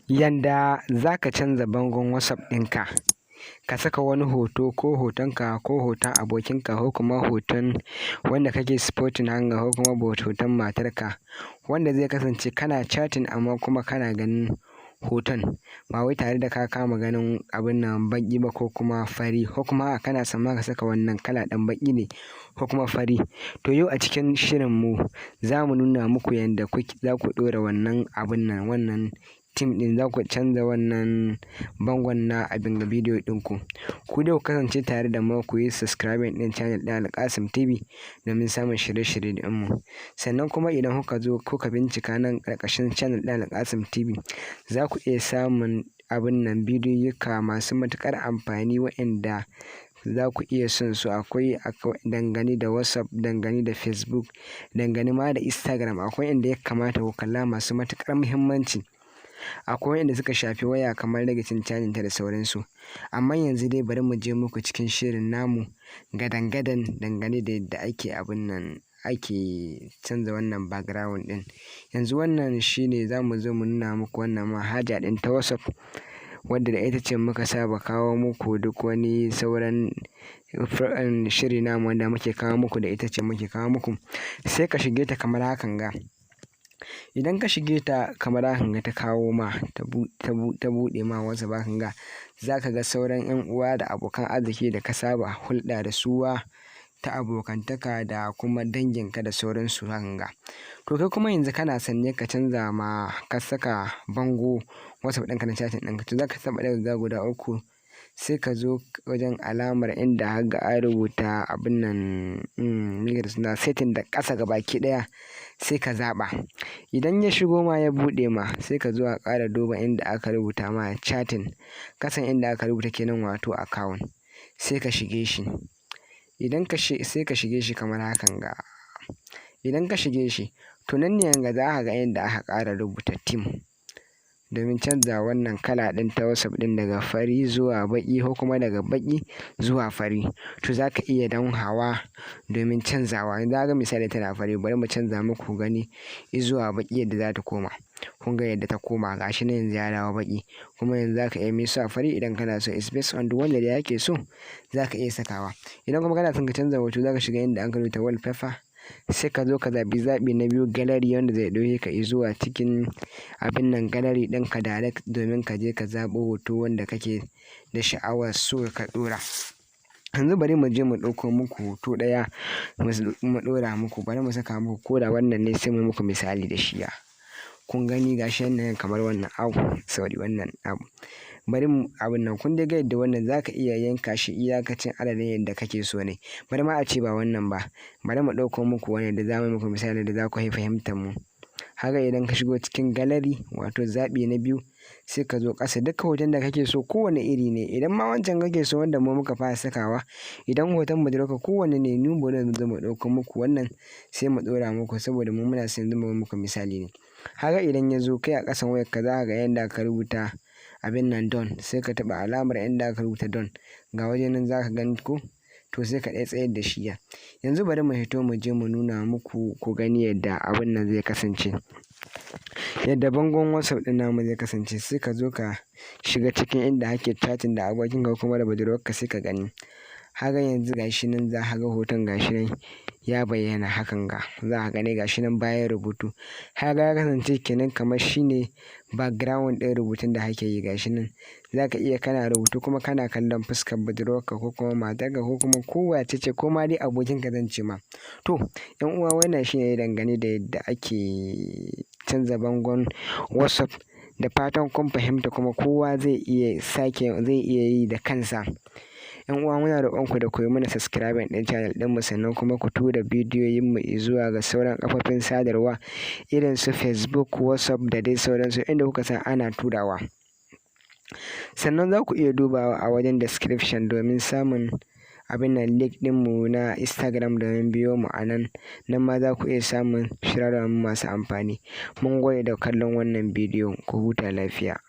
Yanda za ka canza bangon WhatsApp ɗinka, ka saka wani hoto ko hotonka ko hoton abokinka ko kuma hoton wanda kake sporting hanga ko kuma hoton matarka wanda zai kasance kana chatting amma kuma kana ganin hoton ba wai tare da ka kama ganin abin nan baƙi ba ko kuma fari ko kuma a'a kana son ma ka saka wannan kala ɗan baƙi ne ko kuma fari. To yau a cikin shirinmu za mu nuna muku yanda za ku ɗora wannan abin nan wannan theme ɗin, za ku canza wannan bangon na abin ga bidiyo ɗinku. Ku dai ku kasance tare da mu, ku yi subscribing ɗin channel ɗin Alkasim TV domin samun shirye-shirye ɗinmu. Sannan kuma idan kuka zo kuka bincika nan ƙarƙashin channel ɗin Alkasim TV za ku iya samun abin nan bidiyoyika masu matuƙar amfani waɗanda za ku iya son su. Akwai dangane da WhatsApp, dangane da Facebook, dangane ma da Instagram. Akwai inda ya kamata ku kalla masu matuƙar muhimmanci. Akwai waɗanda suka shafi waya kamar rage cin cajin ta da sauransu. Amma yanzu dai bari mu je muku cikin shirin namu gadan-gadan dangane da yadda ake abin nan ake canza wannan background ɗin. Yanzu wannan shine za mu zo mu nuna muku wannan manhaja ɗin ta WhatsApp wadda da ita ce muka saba kawo muku duk wani sauran shiri namu wanda muke kawo muku, da ita ce muke kawo muku. Sai ka shige ta kamar hakan ga. Idan ka shige ta kamar hakan ga ta kawo ma ta buɗe ma WhatsApp hakan ga, za ka ga sauran 'yan uwa da abokan arziki da ka saba hulɗa da su ta abokantaka da kuma danginka da sauransu hakan ga. To kai kuma yanzu kana son ne ka canza ma ka saka bango WhatsApp ɗinka na chatting ɗinka, to za ka taɓa ɗaga guda uku sai ka zo wajen alamar inda haka an rubuta abin nan me da suna setting da ƙasa gabaki ɗaya sai ka zaɓa. Idan ya shigo ma ya buɗe ma sai ka zo a ƙara duba inda aka rubuta ma chatting, ƙasan inda aka rubuta kenan wato account, sai ka shige shi. Sai ka shige shi kamar hakan ga. Idan ka shige shi to nan ne yanga za ka ga inda aka ƙara rubuta theme domin canza wannan kala ɗin ta WhatsApp ɗin daga fari zuwa baƙi ko kuma daga baƙi zuwa fari. To za ka iya hawa domin canzawa. Yanzu ga misali tana fari, bari mu canza muku gani zuwa baƙi yadda za ta koma. Kun ga yadda ta koma, gashi nan yanzu ya dawo baƙi. Kuma yanzu za ka iya mai sa fari idan kana so, is based on duk wanda da yake so za ka iya sakawa. Idan kuma kana son ka canza hoto za ka shiga inda an rubuta wallpaper, sai ka zo ka zaɓi na biyu gallery wanda zai ɗauke ka zuwa cikin abin nan gallery ɗinka direct domin ka je ka zaɓo hoto wanda kake da sha'awar so ka ɗora. Yanzu bari mu je mu ɗauko muku hoto ɗaya mu ɗora muku. Bari mu saka muku ko da wannan ne sai mu muku misali da shi. Kun gani gashi nan kamar wannan wannan abu. Bari mu abin nan kun dai ga yadda wannan za ka iya yanka shi iyakacin adadin yadda kake so ne. Bari ma a ce ba wannan ba, bari mu ɗauko muku wani da za mu muku misali da za ku yi fahimtar mu. Haka idan ka shigo cikin gallery wato zaɓi na biyu sai ka zo ƙasa duka hoton da kake so kowane iri ne. Idan ma wancan kake so wanda mu muka fara sakawa, idan hoton budurwarka kowane ne, ni bari mu zo mu ɗauko muku wannan sai mu ɗora muku saboda mu muna son mu muku misali ne. Haka idan ya zo kai a ƙasan wayarka za ka ga yanda aka rubuta abin nan done, sai ka taɓa alamar inda aka rubuta done ga wajen nan za ka gani ko, to sai ka tsayar da shi. Yanzu bari mu hito mu je mu nuna muku ku gani yadda abin nan zai kasance, yadda bangon WhatsApp ɗin namu zai kasance. Sai ka zo ka shiga cikin inda ake chatting da abokinka kuma da budurwarka sai ka gani. Haka yanzu gashi nan za ka ga hoton gashi nan ya bayyana hakan ga, za ka gani gashi nan bayan rubutu. Haka ya kasance kenan kamar shine background ɗin rubutun da kake yi gashi nan. Za ka iya kana rubutu kuma kana kallon fuskar budurwarka ko kuma matarka ko kuma kowace ce ko ma dai abokinka zan ce ma. To 'yan uwa wannan shine dangane da yadda ake canza bangon WhatsApp. Da fatan kun fahimta kuma kowa zai iya yi da kansa. 'Yan uwa muna roƙonku da ku yi mana subscribing ɗin channel ɗinmu, sannan kuma ku tura bidiyoyinmu zuwa ga sauran kafofin sadarwa irin su Facebook, WhatsApp da dai sauransu inda kuka san ana turawa. Sannan za ku iya dubawa a wajen description domin samun abin nan link ɗinmu na Instagram domin biyo mu a nan. Nan ma za ku iya samun shirarwan masu amfani. Mun gode da kallon wannan bidiyo. Ku huta lafiya.